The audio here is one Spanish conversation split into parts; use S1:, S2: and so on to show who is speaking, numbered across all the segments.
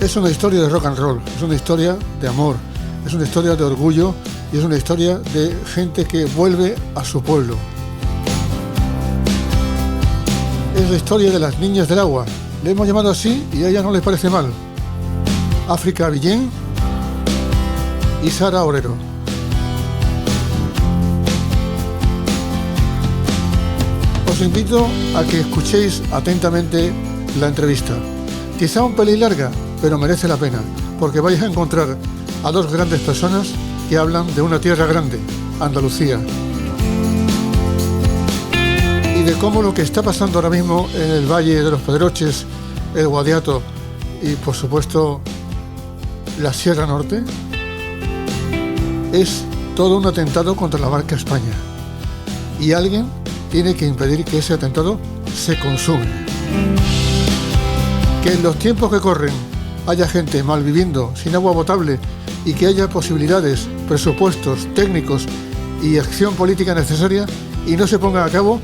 S1: Es una historia de rock and roll, es una historia de amor, es una historia de orgullo y es una historia de gente que vuelve a su pueblo. Es la historia de las niñas del agua. Le hemos llamado así y a ella no les parece mal. África Villén y Sara Orero. Os invito a que escuchéis atentamente la entrevista. Quizá un pelín larga, pero merece la pena, porque vais a encontrar a dos grandes personas que hablan de una tierra grande, Andalucía, y de cómo lo que está pasando ahora mismo en el Valle de los Pedroches, el Guadiato y, por supuesto, la Sierra Norte, es todo un atentado contra la marca España. Y alguien tiene que impedir que ese atentado se consume. Que en los tiempos que corren haya gente malviviendo, sin agua potable, y que haya posibilidades, presupuestos, técnicos y acción política necesaria y no se ponga a cabo,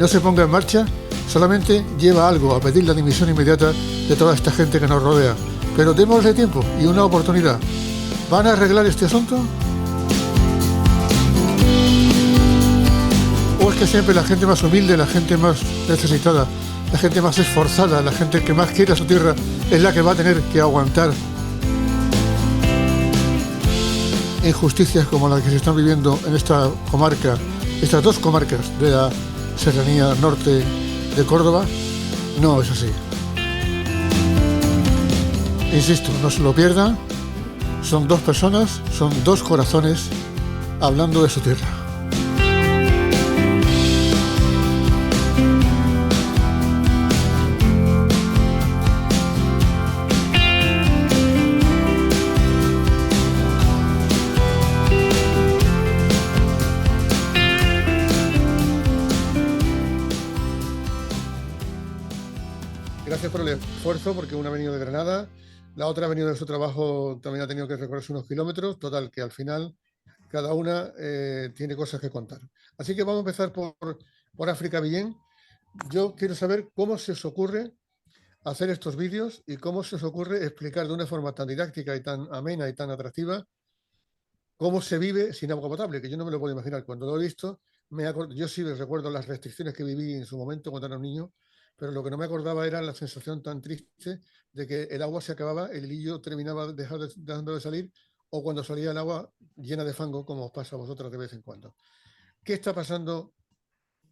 S1: no se ponga en marcha, solamente lleva algo a pedir la dimisión inmediata de toda esta gente que nos rodea. Pero démosle tiempo y una oportunidad. ¿Van a arreglar este asunto? ¿O es que siempre la gente más humilde, la gente más necesitada, la gente más esforzada, la gente que más quiere a su tierra es la que va a tener que aguantar injusticias como las que se están viviendo en esta comarca, estas dos comarcas de la serranía norte de Córdoba? No es así. Insisto, no se lo pierdan. Son dos personas, son dos corazones hablando de su tierra. Gracias por el esfuerzo, porque una ha venido de Granada, la otra ha venido de su trabajo, también ha tenido que recorrerse unos kilómetros, total, que al final cada una tiene cosas que contar. Así que vamos a empezar por África Villén. Yo quiero saber cómo se os ocurre hacer estos vídeos y cómo se os ocurre explicar de una forma tan didáctica y tan amena y tan atractiva cómo se vive sin agua potable, que yo no me lo puedo imaginar. Cuando lo he visto, yo sí recuerdo las restricciones que viví en su momento cuando era un niño, pero lo que no me acordaba era la sensación tan triste de que el agua se acababa, el hilillo terminaba dejando de salir, o cuando salía el agua llena de fango, como os pasa a vosotros de vez en cuando. ¿Qué está pasando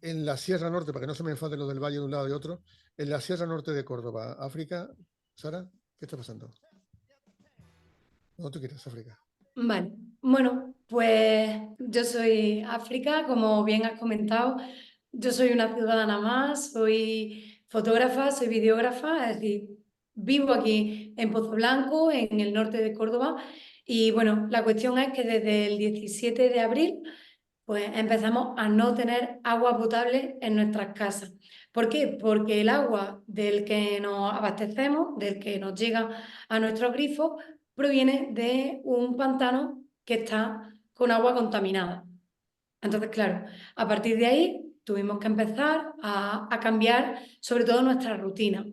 S1: en la Sierra Norte, para que no se me enfade lo del valle de un lado y otro, en la Sierra Norte de Córdoba? África, Sara, ¿qué está pasando? ¿Cómo tú quieres, África?
S2: Vale, bueno, pues yo soy África, como bien has comentado, yo soy una ciudadana más, soy fotógrafa, soy videógrafa, es decir, vivo aquí en Pozo Blanco, en el norte de Córdoba, y bueno, la cuestión es que desde el 17 de abril pues empezamos a no tener agua potable en nuestras casas. ¿Por qué? Porque el agua del que nos abastecemos, del que nos llega a nuestros grifos, proviene de un pantano que está con agua contaminada. Entonces, claro, a partir de ahí tuvimos que empezar a cambiar sobre todo nuestra rutina.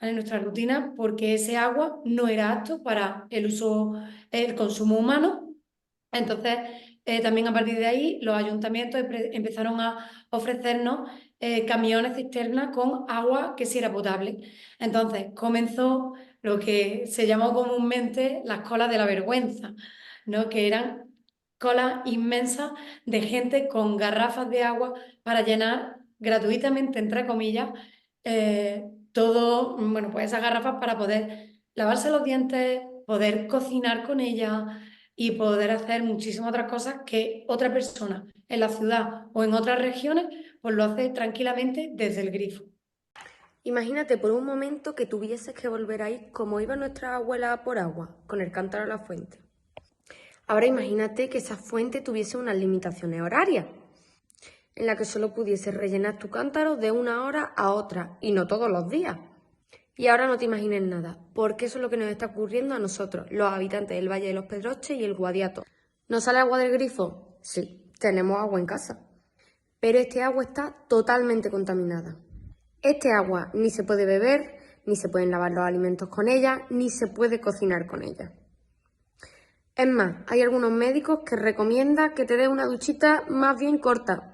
S2: ¿Vale? Nuestra rutina, porque ese agua no era apto para el uso, el consumo humano. Entonces, también a partir de ahí, los ayuntamientos empezaron a ofrecernos camiones cisternas con agua que sí era potable. Entonces, comenzó lo que se llamó comúnmente las colas de la vergüenza, ¿no? Que eran colas inmensas de gente con garrafas de agua para llenar gratuitamente, entre comillas, bueno, pues esas garrafas para poder lavarse los dientes, poder cocinar con ellas y poder hacer muchísimas otras cosas que otra persona en la ciudad o en otras regiones pues lo hace tranquilamente desde el grifo.
S3: Imagínate por un momento que tuvieses que volver a ir como iba nuestra abuela por agua, con el cántaro a la fuente. Ahora imagínate que esa fuente tuviese unas limitaciones horarias, en la que solo pudieses rellenar tu cántaro de una hora a otra, y no todos los días. Y ahora no te imagines nada, porque eso es lo que nos está ocurriendo a nosotros, los habitantes del Valle de los Pedroches y el Guadiato. ¿Nos sale agua del grifo? Sí, tenemos agua en casa. Pero este agua está totalmente contaminada. Este agua ni se puede beber, ni se pueden lavar los alimentos con ella, ni se puede cocinar con ella. Es más, hay algunos médicos que recomiendan que te des una duchita más bien corta.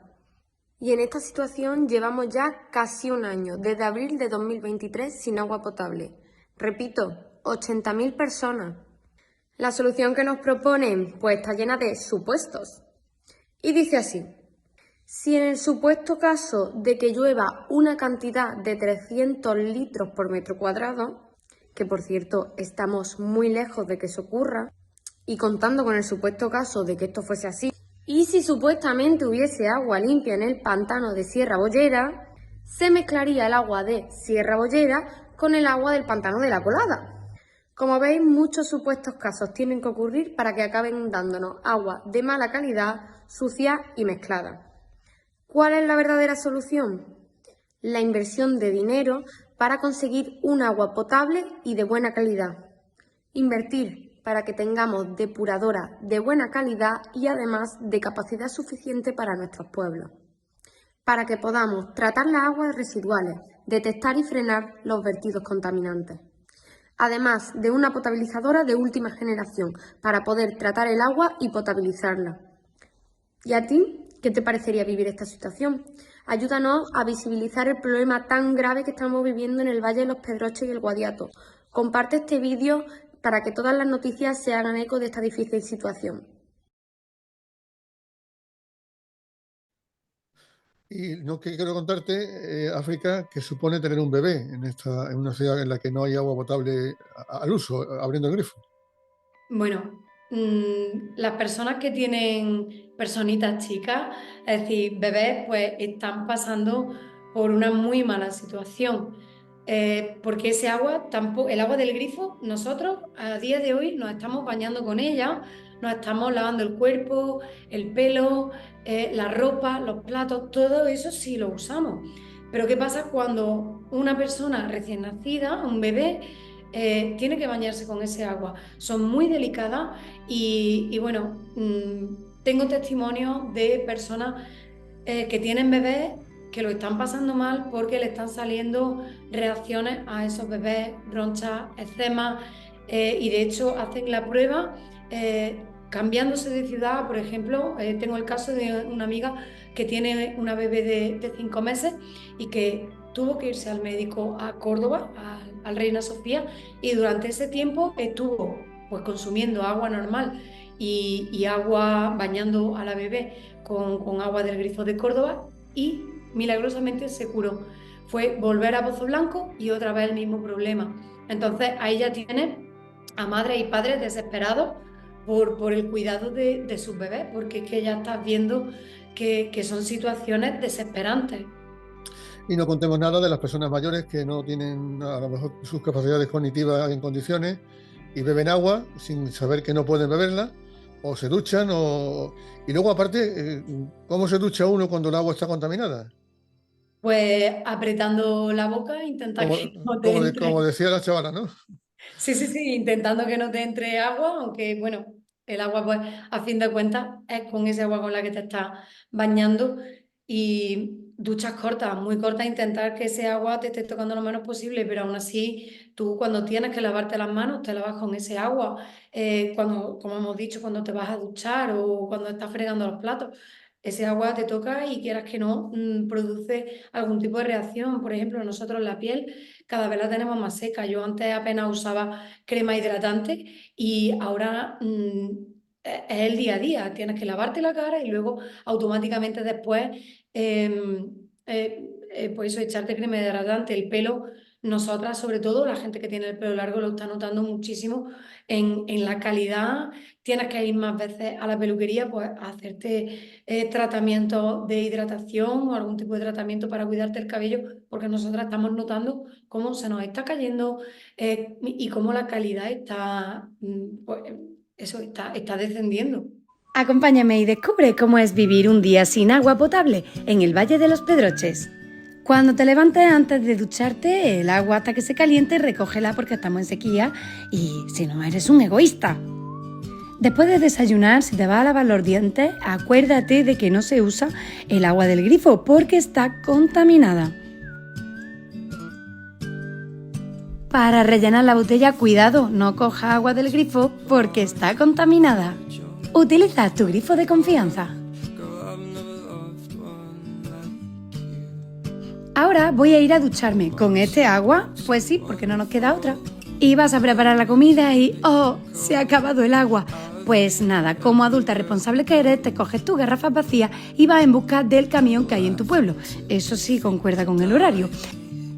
S3: Y en esta situación llevamos ya casi un año, desde abril de 2023, sin agua potable. Repito, 80.000 personas. La solución que nos proponen pues está llena de supuestos. Y dice así: si en el supuesto caso de que llueva una cantidad de 300 litros por metro cuadrado, que por cierto estamos muy lejos de que eso ocurra, y contando con el supuesto caso de que esto fuese así, y si supuestamente hubiese agua limpia en el pantano de Sierra Bollera, se mezclaría el agua de Sierra Bollera con el agua del pantano de La Colada. Como veis, muchos supuestos casos tienen que ocurrir para que acaben dándonos agua de mala calidad, sucia y mezclada. ¿Cuál es la verdadera solución? La inversión de dinero para conseguir un agua potable y de buena calidad. Invertir para que tengamos depuradora de buena calidad y además de capacidad suficiente para nuestros pueblos. Para que podamos tratar las aguas residuales, detectar y frenar los vertidos contaminantes. Además de una potabilizadora de última generación para poder tratar el agua y potabilizarla. ¿Y a ti? ¿Qué te parecería vivir esta situación? Ayúdanos a visibilizar el problema tan grave que estamos viviendo en el Valle de los Pedroches y el Guadiato. Comparte este vídeo para que todas las noticias se hagan eco de esta difícil situación.
S1: Y no que quiero contarte, África, que supone tener un bebé en una ciudad en la que no hay agua potable al uso, abriendo el grifo.
S2: Bueno, las personas que tienen personitas chicas, es decir, bebés, pues están pasando por una muy mala situación. Porque ese agua, tampoco, el agua del grifo, nosotros a día de hoy nos estamos bañando con ella, nos estamos lavando el cuerpo, el pelo, la ropa, los platos, todo eso sí lo usamos. Pero ¿qué pasa cuando una persona recién nacida, un bebé, tiene que bañarse con ese agua? Son muy delicadas y bueno, tengo testimonios de personas que tienen bebés que lo están pasando mal porque le están saliendo reacciones a esos bebés, ronchas, eczemas, y de hecho hacen la prueba cambiándose de ciudad. Por ejemplo, tengo el caso de una amiga que tiene una bebé de 5 meses y que tuvo que irse al médico a Córdoba, al Reina Sofía, y durante ese tiempo estuvo pues consumiendo agua normal y agua, bañando a la bebé con agua del grifo de Córdoba, y milagrosamente se curó. Fue volver a Pozo Blanco y otra vez el mismo problema. Entonces ahí ya tienes a madres y padres desesperados por el cuidado de sus bebés, porque es que ya estás viendo que son situaciones desesperantes.
S1: Y no contemos nada de las personas mayores que no tienen a lo mejor sus capacidades cognitivas en condiciones y beben agua sin saber que no pueden beberla, o se duchan, y luego aparte, ¿cómo se ducha uno cuando el agua está contaminada?
S2: Pues apretando la boca, intentar
S1: Como,
S2: que no te
S1: como
S2: entre.
S1: decía la chavala, ¿no?
S2: Sí, sí, sí, intentando que no te entre agua, aunque bueno, el agua pues a fin de cuentas es con ese agua con la que te estás bañando, y duchas cortas, muy cortas, intentar que ese agua te esté tocando lo menos posible, pero aún así tú cuando tienes que lavarte las manos te lavas con ese agua. Cuando, como hemos dicho, cuando te vas a duchar o cuando estás fregando los platos, ese agua te toca y quieras que no, produce algún tipo de reacción. Por ejemplo, nosotros la piel cada vez la tenemos más seca. Yo antes apenas usaba crema hidratante y ahora es el día a día. Tienes que lavarte la cara y luego automáticamente después, pues eso, echarte crema hidratante. El pelo, nosotras, sobre todo la gente que tiene el pelo largo, lo está notando muchísimo en la calidad. Tienes que ir más veces a la peluquería, pues a hacerte tratamientos de hidratación o algún tipo de tratamiento para cuidarte el cabello, porque nosotras estamos notando cómo se nos está cayendo, y cómo la calidad está, pues, eso está descendiendo.
S4: Acompáñame y descubre cómo es vivir un día sin agua potable en el Valle de los Pedroches. Cuando te levantes antes de ducharte, el agua hasta que se caliente, recógela porque estamos en sequía y si no eres un egoísta. Después de desayunar, si te vas a lavar los dientes, acuérdate de que no se usa el agua del grifo porque está contaminada. Para rellenar la botella, cuidado, no coja agua del grifo porque está contaminada. Utiliza tu grifo de confianza. Ahora voy a ir a ducharme. ¿Con este agua? Pues sí, porque no nos queda otra. Y vas a preparar la comida y ¡oh! Se ha acabado el agua. Pues nada, como adulta responsable que eres, te coges tus garrafas vacías y vas en busca del camión que hay en tu pueblo. Eso sí, concuerda con el horario.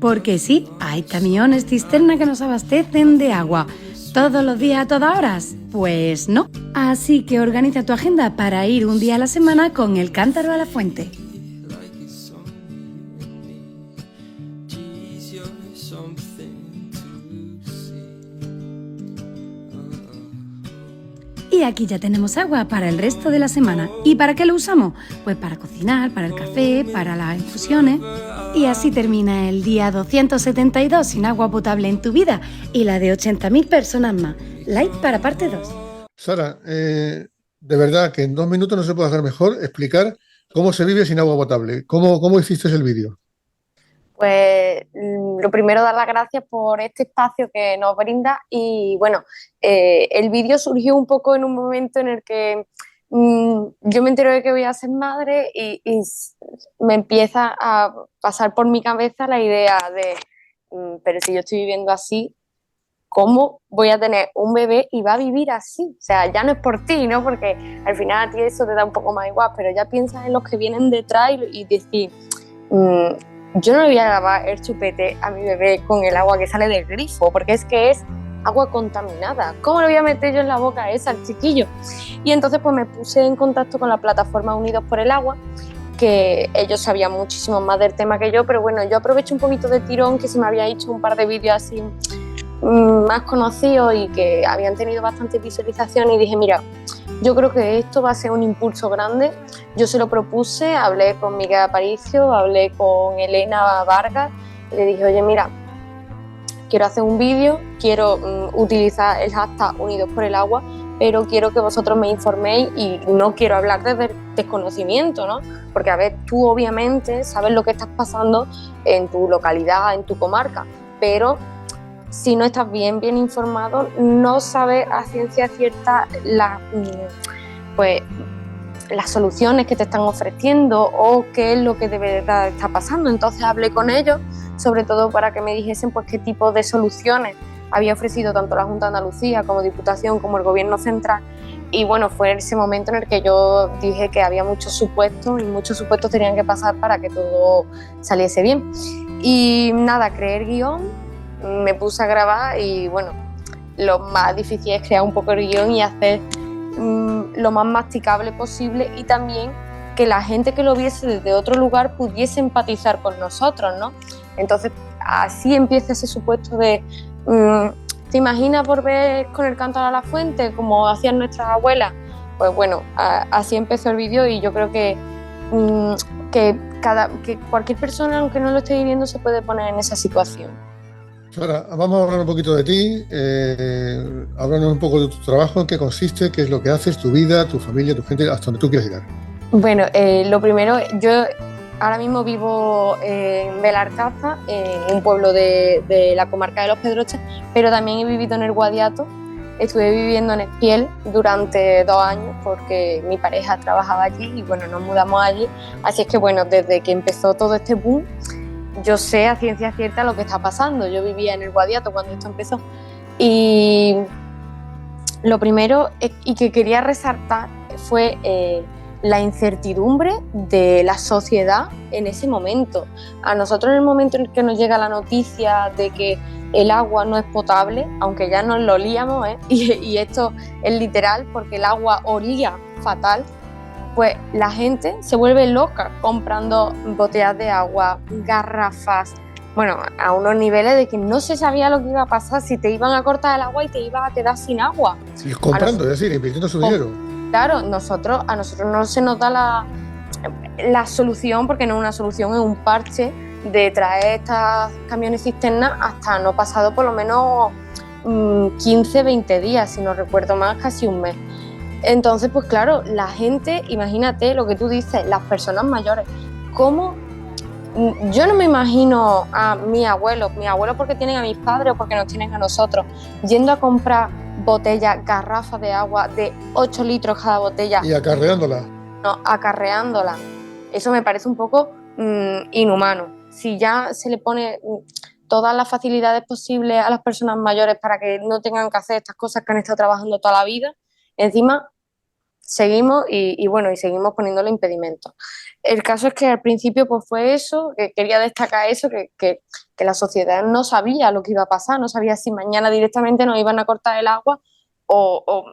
S4: Porque sí, hay camiones cisterna que nos abastecen de agua. ¿Todos los días a todas horas? Pues no. Así que organiza tu agenda para ir un día a la semana con el cántaro a la fuente. Y aquí ya tenemos agua para el resto de la semana. ¿Y para qué lo usamos? Pues para cocinar, para el café, para las infusiones. Y así termina el día 272 sin agua potable en tu vida y la de 80.000 personas más. Like para parte 2.
S1: Sara, de verdad que en 2 minutos no se puede hacer mejor explicar cómo se vive sin agua potable. ¿Cómo hiciste el vídeo?
S3: Pues lo primero, dar las gracias por este espacio que nos brinda y bueno, el vídeo surgió un poco en un momento en el que yo me entero de que voy a ser madre y me empieza a pasar por mi cabeza la idea de, pero si yo estoy viviendo así, ¿cómo voy a tener un bebé y va a vivir así? O sea, ya no es por ti, ¿no? Porque al final a ti eso te da un poco más igual, pero ya piensas en los que vienen detrás y decir... yo no le voy a lavar el chupete a mi bebé con el agua que sale del grifo, porque es que es agua contaminada. ¿Cómo le voy a meter yo en la boca a esa al chiquillo? Y entonces pues me puse en contacto con la plataforma Unidos por el Agua, que ellos sabían muchísimo más del tema que yo, pero bueno, yo aproveché un poquito de tirón que se me había hecho un par de vídeos así más conocidos y que habían tenido bastante visualización y dije, mira, yo creo que esto va a ser un impulso grande. Yo se lo propuse, hablé con Miguel Aparicio, hablé con Elena Vargas, y le dije, oye, mira, quiero hacer un vídeo, quiero utilizar el hashtag Unidos por el Agua, pero quiero que vosotros me informéis y no quiero hablar desde el desconocimiento, ¿no? Porque, a ver, tú obviamente sabes lo que estás pasando en tu localidad, en tu comarca, pero si no estás bien informado, no sabes a ciencia cierta las soluciones que te están ofreciendo o qué es lo que de verdad está pasando. Entonces hablé con ellos, sobre todo para que me dijesen pues qué tipo de soluciones había ofrecido tanto la Junta de Andalucía como Diputación como el Gobierno Central. Y bueno, fue ese momento en el que yo dije que había muchos supuestos y muchos supuestos tenían que pasar para que todo saliese bien. Y nada, creé el guión, me puse a grabar y bueno, lo más difícil es crear un poco el guión y hacer lo más masticable posible y también que la gente que lo viese desde otro lugar pudiese empatizar con nosotros, ¿no? Entonces así empieza ese supuesto de ¿te imaginas volver con el cántaro a la fuente como hacían nuestras abuelas? Pues bueno, así empezó el vídeo y yo creo que cualquier persona, aunque no lo esté viviendo, se puede poner en esa situación.
S1: Sara, vamos a hablar un poquito de ti, háblanos un poco de tu trabajo, en qué consiste, qué es lo que haces, tu vida, tu familia, tu gente, hasta donde tú quieras llegar.
S3: Bueno, lo primero, yo ahora mismo vivo en Belarcaza, en un pueblo de la comarca de Los Pedroches, pero también he vivido en el Guadiato. Estuve viviendo en Espiel durante 2 años porque mi pareja trabajaba allí y bueno, nos mudamos allí. Así es que bueno, desde que empezó todo este boom, yo sé a ciencia cierta lo que está pasando. Yo vivía en el Guadiato cuando esto empezó. Y lo primero y que quería resaltar fue la incertidumbre de la sociedad en ese momento. A nosotros en el momento en el que nos llega la noticia de que el agua no es potable, aunque ya nos lo olíamos, y esto es literal porque el agua olía fatal, pues la gente se vuelve loca comprando botellas de agua, garrafas, bueno, a unos niveles de que no se sabía lo que iba a pasar, si te iban a cortar el agua y te ibas a quedar sin agua.
S1: Y comprando, es decir, invirtiendo su dinero.
S3: Claro, a nosotros no se nos da la solución, porque no es una solución, es un parche de traer estas camiones cisternas hasta no pasado por lo menos 15, 20 días, si no recuerdo más, casi un mes. Entonces, pues claro, la gente, imagínate lo que tú dices, las personas mayores, ¿cómo Yo no me imagino a mis abuelos porque tienen a mis padres o porque nos tienen a nosotros, yendo a comprar botellas, garrafas de agua de 8 litros cada botella.
S1: Y acarreándola.
S3: No, acarreándola. Eso me parece un poco inhumano. Si ya se le pone todas las facilidades posibles a las personas mayores para que no tengan que hacer estas cosas que han estado trabajando toda la vida, encima seguimos y seguimos poniéndole impedimentos. El caso es que al principio pues fue eso, que quería destacar eso, que la sociedad no sabía lo que iba a pasar, no sabía si mañana directamente nos iban a cortar el agua o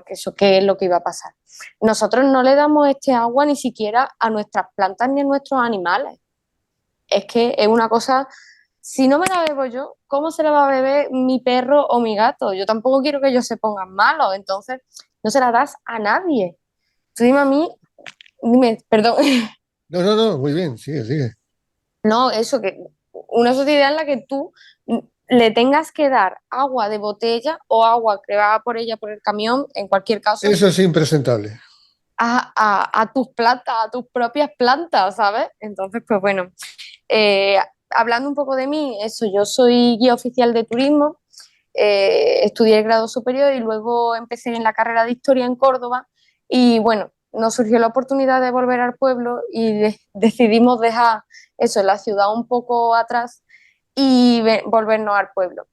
S3: que eso qué es lo que iba a pasar. Nosotros no le damos este agua ni siquiera a nuestras plantas ni a nuestros animales. Es que es una cosa, si no me la bebo yo, ¿cómo se la va a beber mi perro o mi gato? Yo tampoco quiero que ellos se pongan malos, entonces no se la das a nadie. Tú dime a mí, perdón.
S1: No, muy bien, sigue.
S3: No, eso, que una sociedad en la que tú le tengas que dar agua de botella o agua que va por ella por el camión, en cualquier caso,
S1: Eso es impresentable.
S3: a tus plantas, a tus propias plantas, ¿sabes? Entonces, pues bueno, hablando un poco de mí, eso, yo soy guía oficial de turismo, estudié el grado superior y luego empecé en la carrera de historia en Córdoba y bueno, nos surgió la oportunidad de volver al pueblo y decidimos dejar eso, la ciudad un poco atrás y volvernos al pueblo.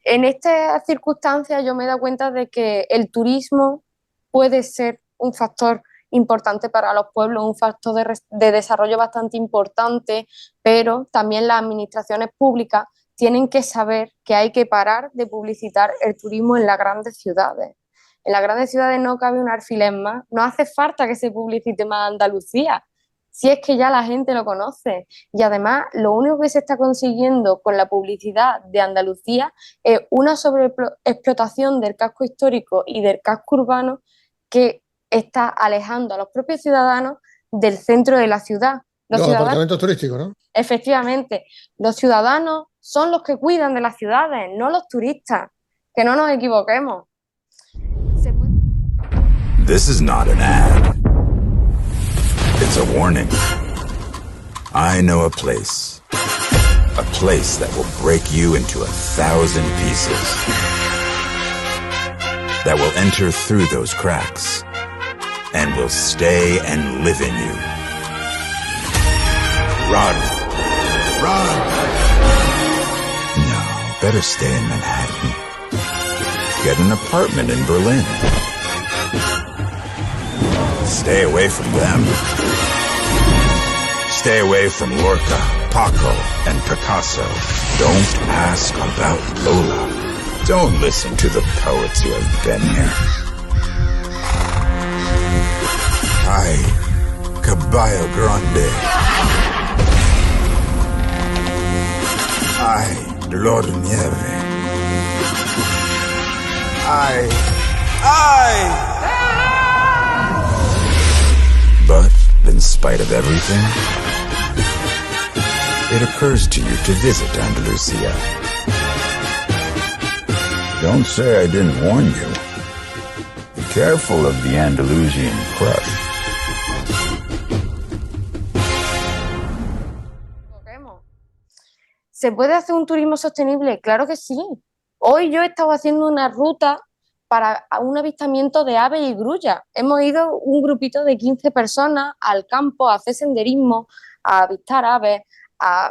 S3: En estas circunstancias yo me he dado cuenta de que el turismo puede ser un factor importante para los pueblos, un factor de desarrollo bastante importante, pero también las administraciones públicas tienen que saber que hay que parar de publicitar el turismo en las grandes ciudades. En las grandes ciudades no cabe un alfiler más, no hace falta que se publicite más Andalucía, si es que ya la gente lo conoce. Y además, lo único que se está consiguiendo con la publicidad de Andalucía es una sobreexplotación del casco histórico y del casco urbano que está alejando a los propios ciudadanos del centro de la ciudad.
S1: Los apartamentos turísticos, ¿no?
S3: Efectivamente, los ciudadanos son los que cuidan de las ciudades, no los turistas. Que no nos equivoquemos.
S5: This is not an ad. It's a warning. I know a place that will break you into 1,000 pieces, that will enter through those cracks and will stay and live in you. Run. Run. No, better stay in Manhattan. Get an apartment in Berlin. Stay away from them. Stay away from Lorca, Paco, and Picasso. Don't ask about Lola. Don't listen to the poets who have been here. Ay, Caballo Grande. Ay, Lord Nieve. Ay, ay! But, in spite of everything, it occurs to you to visit Andalusia. Don't say I didn't warn you. Be careful of the Andalusian crush.
S3: ¿Se puede hacer un turismo sostenible? Claro que sí. Hoy yo he estado haciendo una ruta para un avistamiento de aves y grullas. Hemos ido un grupito de 15 personas al campo a hacer senderismo, a avistar aves, a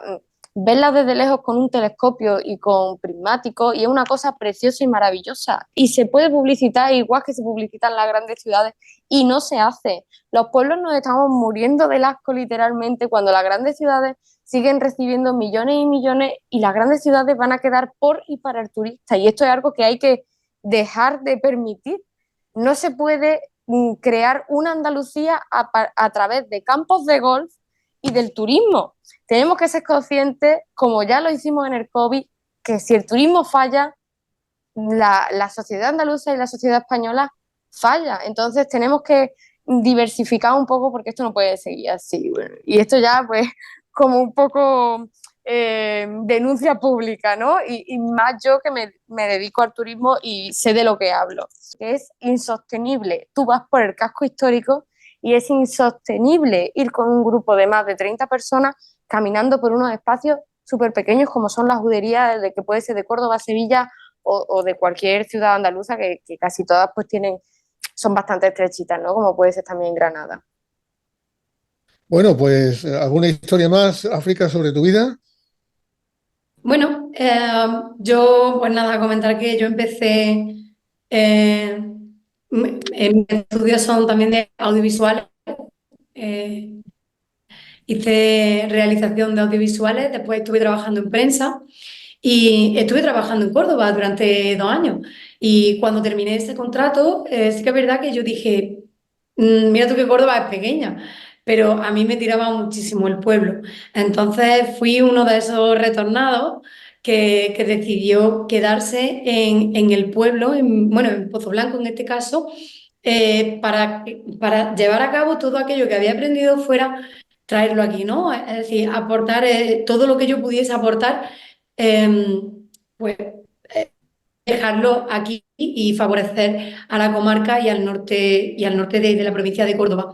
S3: verlas desde lejos con un telescopio y con prismáticos, y es una cosa preciosa y maravillosa. Y se puede publicitar igual que se publicitan las grandes ciudades y no se hace. Los pueblos nos estamos muriendo del asco literalmente cuando las grandes ciudades siguen recibiendo millones y millones y las grandes ciudades van a quedar por y para el turista. Y esto es algo que hay que dejar de permitir. No se puede crear una Andalucía a través de campos de golf y del turismo. Tenemos que ser conscientes, como ya lo hicimos en el COVID, que si el turismo falla, la sociedad andaluza y la sociedad española falla. Entonces tenemos que diversificar un poco porque esto no puede seguir así. Bueno, y esto ya pues como un poco denuncia pública, ¿no? Y más yo que me dedico al turismo y sé de lo que hablo. Es insostenible. Tú vas por el casco histórico y es insostenible ir con un grupo de más de 30 personas caminando por unos espacios súper pequeños como son las juderías, de que puede ser de Córdoba, Sevilla o de cualquier ciudad andaluza, que casi todas pues son bastante estrechitas, ¿no? Como puede ser también Granada.
S1: Bueno, pues ¿alguna historia más, África, sobre tu vida?
S2: Bueno, yo, pues nada, comentar que yo empecé, mis estudios son también de audiovisuales, eh, hice realización de audiovisuales, después estuve trabajando en prensa y estuve trabajando en Córdoba durante 2 años. Y cuando terminé ese contrato, sí que es verdad que yo dije, mira tú que Córdoba es pequeña, pero a mí me tiraba muchísimo el pueblo. Entonces fui uno de esos retornados que decidió quedarse en el pueblo, bueno, en Pozo Blanco en este caso, para llevar a cabo todo aquello que había aprendido fuera, traerlo aquí, ¿no? Es decir, aportar todo lo que yo pudiese aportar, pues dejarlo aquí y favorecer a la comarca y al norte de la provincia de Córdoba.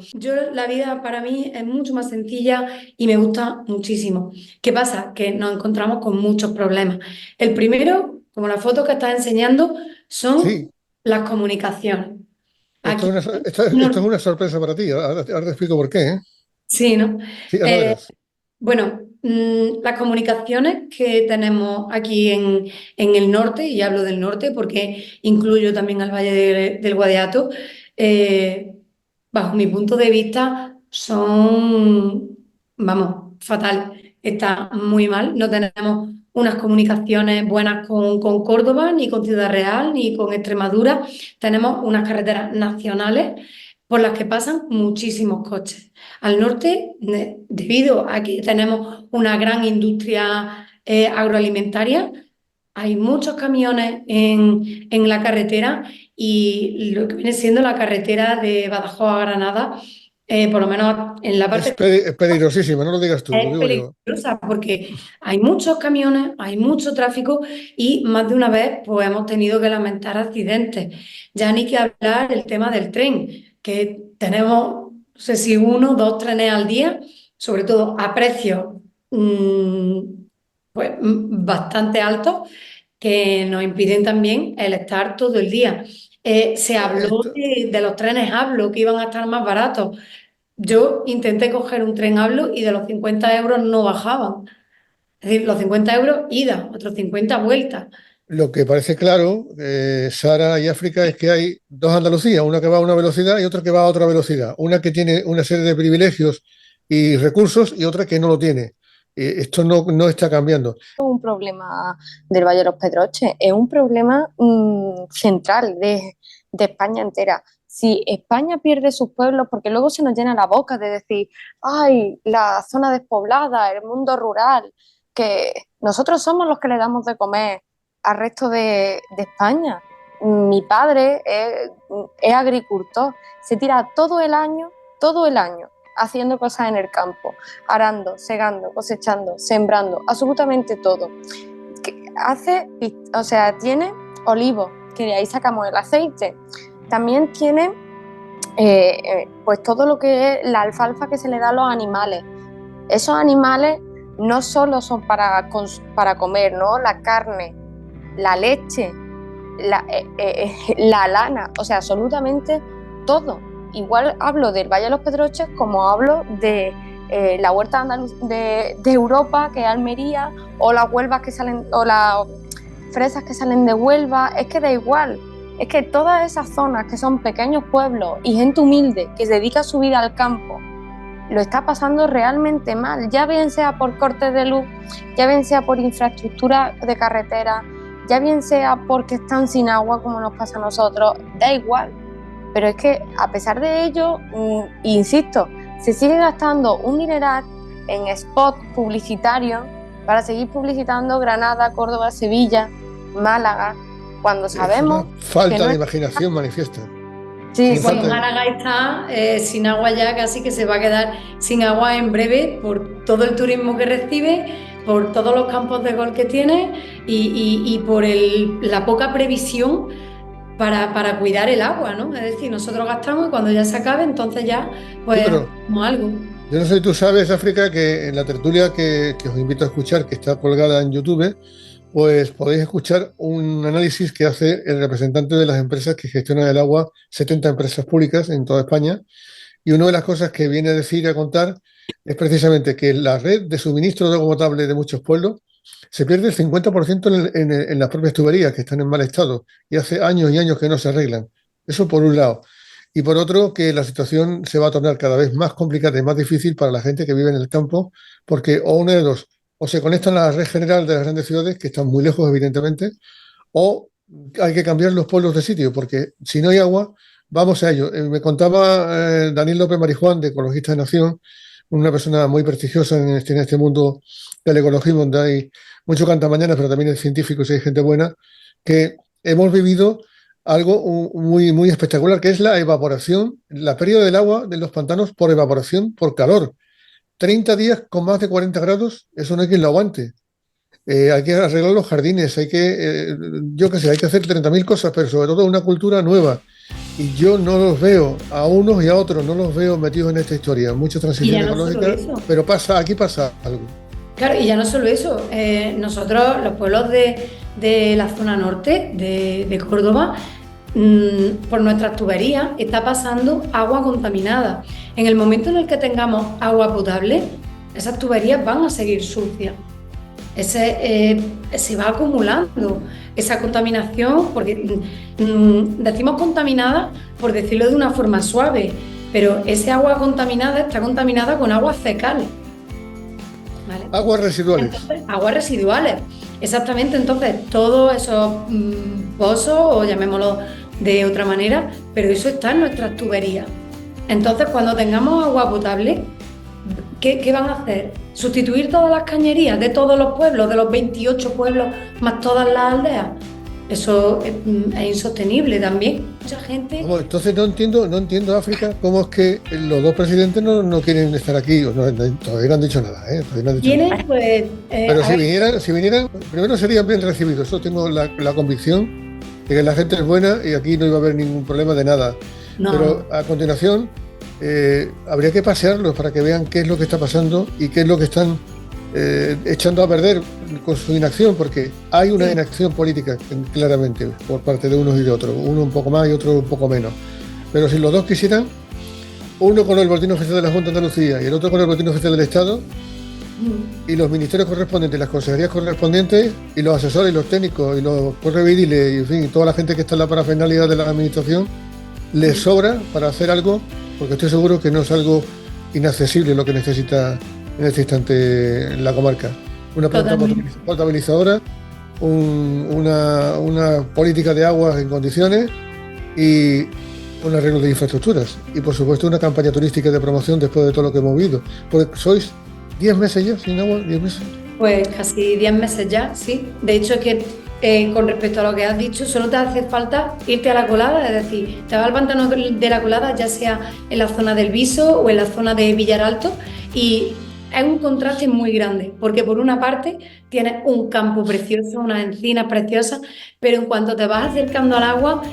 S2: La vida para mí es mucho más sencilla y me gusta muchísimo. ¿Qué pasa? Que nos encontramos con muchos problemas. El primero, como la foto que estás enseñando, son
S1: Sí,
S2: las comunicaciones.
S1: esto
S2: Aquí,
S1: es esto es una sorpresa para ti. Ahora te explico por qué, ¿eh?
S2: sí, ¿no?
S1: Sí, ahora verás.
S2: Bueno, las comunicaciones que tenemos aquí en el norte, y hablo del norte porque incluyo también al Valle del Guadiato, eh, bajo mi punto de vista son, vamos, fatal. Está muy mal. No tenemos unas comunicaciones buenas con Córdoba, ni con Ciudad Real, ni con Extremadura. Tenemos unas carreteras nacionales por las que pasan muchísimos coches. Al norte, debido a que tenemos una gran industria agroalimentaria, hay muchos camiones en la carretera y lo que viene siendo la carretera de Badajoz a Granada, por lo menos en la parte
S1: Es peligrosísima, no lo digas tú, lo
S2: es
S1: digo yo.
S2: peligrosa porque hay muchos camiones, hay mucho tráfico y más de una vez pues, hemos tenido que lamentar accidentes. Ya ni que hablar el tema del tren, que tenemos, no sé si 1 o 2 trenes al día, sobre todo a precios mm, pues, bastante altos, que nos impiden también el estar todo el día. Se habló
S1: Esto-
S2: de los trenes Hablo, que iban a estar más baratos. Yo intenté coger un tren Hablo y de los 50 euros no bajaban. Es decir, los 50 euros ida, otros 50 vueltas.
S1: Lo que parece claro, Sara y África, es que hay dos Andalucías, una que va a una velocidad y otra que va a otra velocidad. Una que tiene una serie de privilegios y recursos y otra que no lo tiene. Esto no está cambiando.
S3: Un problema del Valle de los Pedroches, es un problema central de España entera. Si España pierde sus pueblos, porque luego se nos llena la boca de decir, ay, la zona despoblada, el mundo rural, que nosotros somos los que le damos de comer al resto de España. Mi padre es agricultor, se tira todo el año, haciendo cosas en el campo, arando, segando, cosechando, sembrando, absolutamente todo. Tiene olivos, que de ahí sacamos el aceite. También tiene pues todo lo que es la alfalfa que se le da a los animales. Esos animales no solo son para comer, ¿no? La carne, la leche, la lana, o sea, absolutamente todo. Igual hablo del Valle de los Pedroches como hablo de la huerta de Europa, que es Almería, o las Huelvas que salen, o las fresas que salen de Huelva. Es que da igual, es que todas esas zonas que son pequeños pueblos y gente humilde que se dedica su vida al campo lo está pasando realmente mal, ya bien sea por cortes de luz, ya bien sea por infraestructura de carretera, ya bien sea porque están sin agua como nos pasa a nosotros, da igual. Pero es que a pesar de ello, insisto, se sigue gastando un dineral en spot publicitarios para seguir publicitando Granada, Córdoba, Sevilla, Málaga, cuando sabemos
S1: Es una falta
S3: que no
S1: de
S3: es...
S1: imaginación manifiesta.
S3: Sí,
S1: Una
S3: sí.
S2: Bueno,
S1: falta de-
S2: Málaga está sin agua ya, casi que se va a quedar sin agua en breve por todo el turismo que recibe, por todos los campos de golf que tiene y por la poca previsión para cuidar el agua, ¿no? Es decir, nosotros gastamos y cuando ya se acabe, entonces ya, pues,
S1: Pero
S2: hacemos algo.
S1: yo no sé si tú sabes, África, que en la tertulia que os invito a escuchar, que está colgada en YouTube, pues podéis escuchar un análisis que hace el representante de las empresas que gestionan el agua, 70 empresas públicas en toda España. Y una de las cosas que viene a decir y a contar es precisamente que la red de suministro de agua potable de muchos pueblos se pierde el 50% en las propias tuberías, que están en mal estado, y hace años y años que no se arreglan. Eso por un lado. Y por otro, que la situación se va a tornar cada vez más complicada y más difícil para la gente que vive en el campo, porque o una de dos, o se conectan a la red general de las grandes ciudades, que están muy lejos, evidentemente, o hay que cambiar los pueblos de sitio, porque si no hay agua, vamos a ello. Me contaba Daniel López Marijuán, de Ecologistas de Nación, una persona muy prestigiosa en este mundo del ecologismo, donde hay mucho cantamañanas, pero también hay científicos y hay gente buena, que hemos vivido algo muy, muy espectacular, que es la evaporación, la pérdida del agua de los pantanos por evaporación, por calor. 30 días con más de 40 grados, eso no hay quien lo aguante. Hay que arreglar los jardines, yo qué sé, hay que hacer 30.000 cosas, pero sobre todo una cultura nueva. Y yo no los veo, a unos y a otros, no los veo metidos en esta historia. Mucha transición ecológica, pero aquí pasa algo.
S2: Claro, y ya no solo eso, nosotros, los pueblos de la zona norte de Córdoba, por nuestras tuberías está pasando agua contaminada. En el momento en el que tengamos agua potable, esas tuberías van a seguir sucias. Se va acumulando esa contaminación, porque decimos contaminada por decirlo de una forma suave, pero ese agua contaminada está contaminada con aguas fecales. ¿Vale?
S1: Aguas residuales.
S2: Entonces, aguas residuales, exactamente. Entonces, todos esos pozos, o llamémoslo de otra manera, pero eso está en nuestras tuberías. Entonces, cuando tengamos agua potable, ¿qué van a hacer? ¿Sustituir todas las cañerías de todos los pueblos, de los 28 pueblos, más todas las aldeas? Eso es insostenible también. Mucha gente...
S1: Entonces no entiendo, África, cómo es que los dos presidentes no quieren estar aquí. Todavía no han dicho nada, ¿eh?
S2: ¿Quiénes? Pues,
S1: pero si vinieran, primero serían bien recibidos. Eso tengo la convicción de que la gente es buena y aquí no iba a haber ningún problema de nada. No. Pero a continuación habría que pasearlos para que vean qué es lo que está pasando y qué es lo que están echando a perder con su inacción, porque hay una inacción política claramente por parte de unos y de otros, uno un poco más y otro un poco menos. Pero si los dos quisieran, uno con el Boletín Oficial de la Junta de Andalucía y el otro con el Boletín Oficial del Estado, y los ministerios correspondientes, las consejerías correspondientes, y los asesores y los técnicos y los correvidiles y en fin, toda la gente que está en la parafernalia de la administración, les sobra para hacer algo, porque estoy seguro que no es algo inaccesible lo que necesita en este instante la comarca. Una planta potabilizadora, una política de aguas en condiciones y un arreglo de infraestructuras. Y por supuesto una campaña turística de promoción después de todo lo que hemos vivido. Porque sois 10 meses ya sin agua, 10 meses.
S2: Pues casi 10 meses ya, sí. De hecho es que con respecto a lo que has dicho, solo te hace falta irte a la colada, es decir, te vas al pantano de la colada, ya sea en la zona del Viso o en la zona de Villar Alto, y es un contraste muy grande, porque por una parte tienes un campo precioso, unas encinas preciosas, pero en cuanto te vas acercando al agua,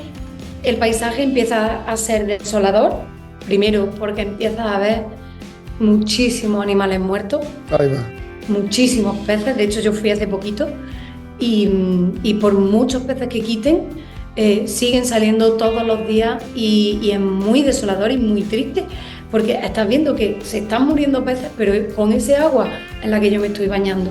S2: el paisaje empieza a ser desolador, primero porque empiezas a ver muchísimos animales muertos, muchísimos peces, de hecho yo fui hace poquito, y por muchos peces que quiten, siguen saliendo todos los días y es muy desolador y muy triste, porque estás viendo que se están muriendo peces, pero con ese agua en la que yo me estoy bañando.